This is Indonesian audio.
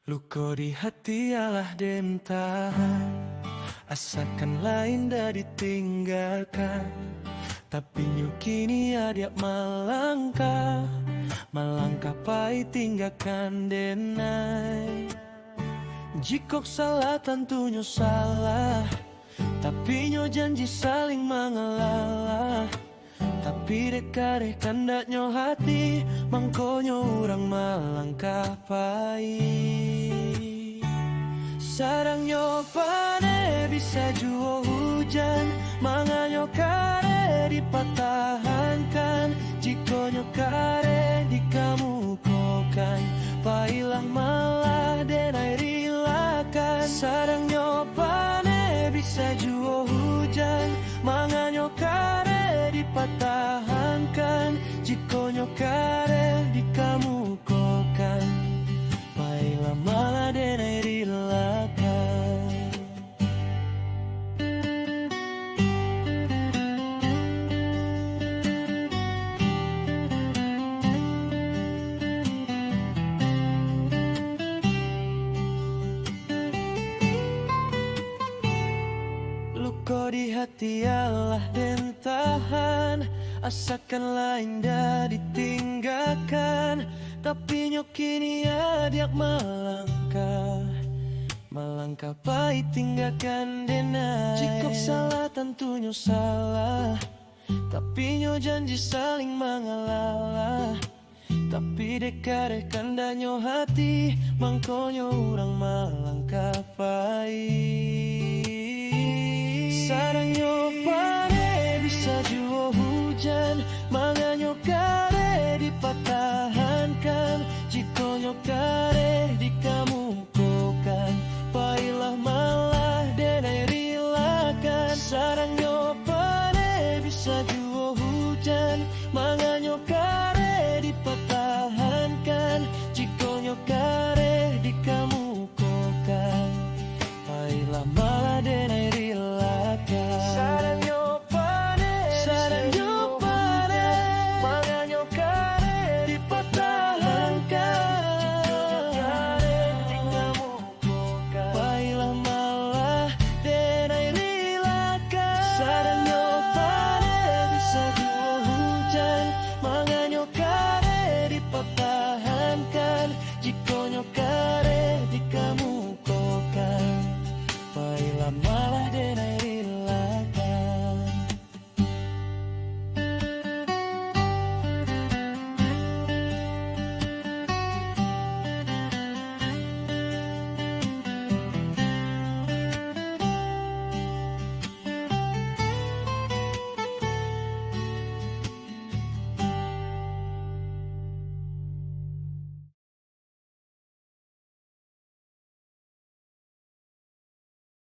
Luka di hati alah den tahan, asakan lain dah ditinggalkan. Tapi kini adiak malangkah, malangkah pahit tinggalkan denai. Jikok salah tentunya salah, tapi nyo janji saling mengalah. Tapi dekat kandaknya hati, mangkonyo orang malangkah pahit. Sarangnya pane bisa juo hujan, manganyo kare dipatahankan. Jikonyo kare di kamu kokan, pailah malah denai rilakan. Sarangnya pane bisa juo hujan, manganyo kare dipatahankan. Jikonyo kare di kamu kokan, pailah malah denai rilakan. Luka di hati Allah den tahan, asakan lain dah ditinggalkan. Tapi kini adiak malangkah, malangkah pahit tinggalkan denai. Jikok salah tentunya salah, tapi janji saling mengalah. Tapi dekat kandanyo hati, mangkonyo orang malangkah pahit. Sarangyo pare bisa juo hujan, manganyo kare dipatahankan. Jikonyo kare di kamu